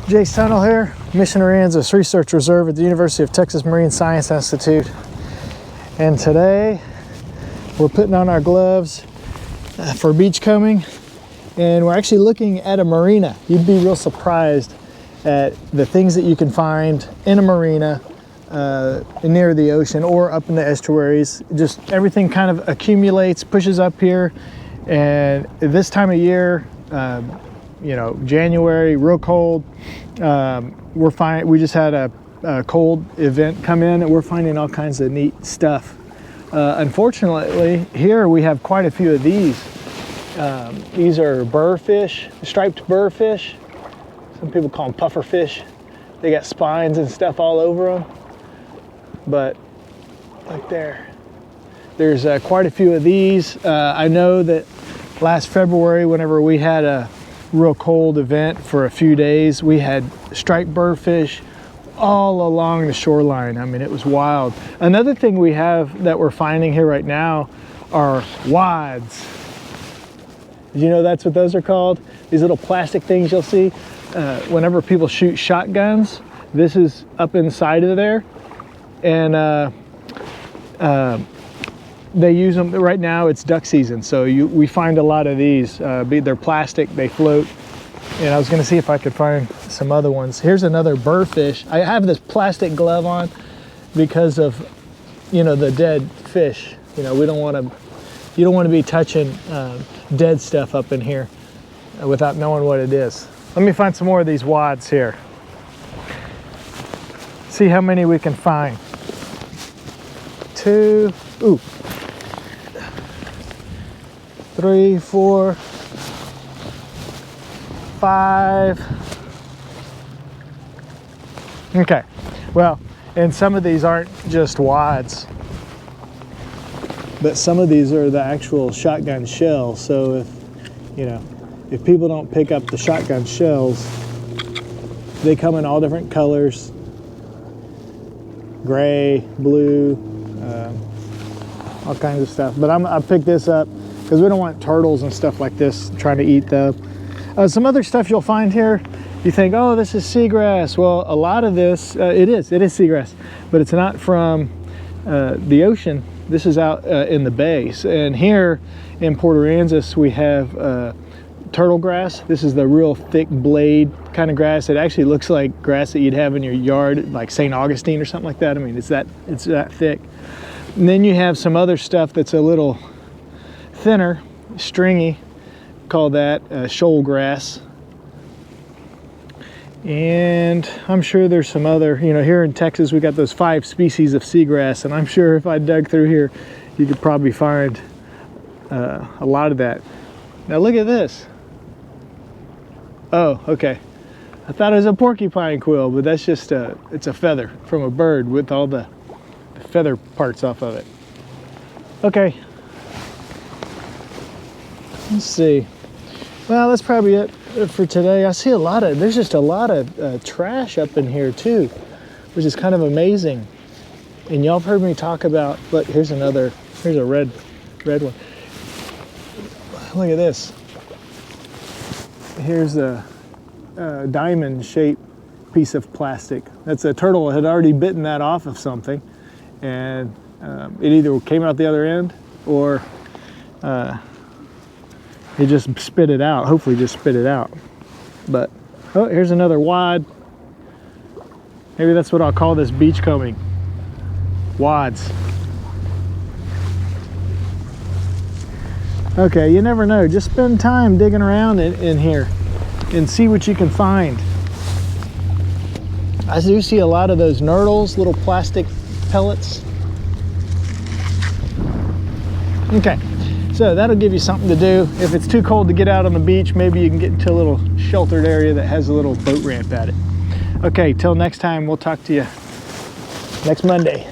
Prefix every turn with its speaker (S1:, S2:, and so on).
S1: Jace Tunnell here, Mission Aransas Research Reserve at the University of Texas Marine Science Institute. And today we're putting on our gloves for beachcombing, and we're actually looking at a marina. You'd be real surprised at the things that you can find in a marina near the ocean or up in the estuaries. Just everything kind of accumulates, pushes up here, and this time of year, you know, January, real cold. We just had a cold event come in, and we're finding all kinds of neat stuff. Unfortunately, here we have quite a few of these. These are burrfish, striped burrfish. Some people call them puffer fish. They got spines and stuff all over them. But like there's quite a few of these. I know that last February, whenever we had a real cold event for a few days, we had striped burrfish all along the shoreline. I mean, it was wild. Another thing we have that we're finding here right now are wads. Did you know that's what those are called? These little plastic things you'll see whenever people shoot shotguns. This is up inside of there, and they use them right now. It's duck season, so we find a lot of these. They're plastic, they float. And I was going to see if I could find some other ones. Here's another burrfish. I have this plastic glove on because of, you know, the dead fish. You know, you don't want to be touching dead stuff up in here without knowing what it is. Let me find some more of these wads here. See how many we can find. 2, 3, 4, 5. Okay, well, and some of these aren't just wads, but some of these are the actual shotgun shells. So if people don't pick up the shotgun shells, they come in all different colors: gray, blue, all kinds of stuff. But I picked this up because we don't want turtles and stuff like this trying to eat them. Some other stuff you'll find here, you think, oh, this is seagrass. Well, a lot of this, it is seagrass, but it's not from the ocean. This is out in the bay. And here in Port Aransas, we have turtle grass. This is the real thick blade kind of grass. It actually looks like grass that you'd have in your yard, like St. Augustine or something like that. I mean, it's that thick. And then you have some other stuff that's a little thinner, stringy, call that shoal grass. And I'm sure there's some other, you know, here in Texas we got those 5 species of seagrass, and I'm sure if I dug through here you could probably find a lot of that. Now look at this. Oh, okay, I thought it was a porcupine quill, but that's just it's a feather from a bird with all the feather parts off of it. Okay, let's see. Well, that's probably it for today. I see there's just a lot of trash up in here too, which is kind of amazing. And y'all have heard me talk about, look, here's a red one. Look at this. Here's a diamond shaped piece of plastic. That's a turtle had already bitten that off of something, and it either came out the other end or it just spit it out. Hopefully just spit it out. But, oh, here's another wad. Maybe that's what I'll call this beachcombing. Wads. Okay, you never know. Just spend time digging around in here and see what you can find. I do see a lot of those nurdles, little plastic pellets. Okay. So that'll give you something to do. If it's too cold to get out on the beach, maybe you can get into a little sheltered area that has a little boat ramp at it. Okay, till next time, we'll talk to you next Monday.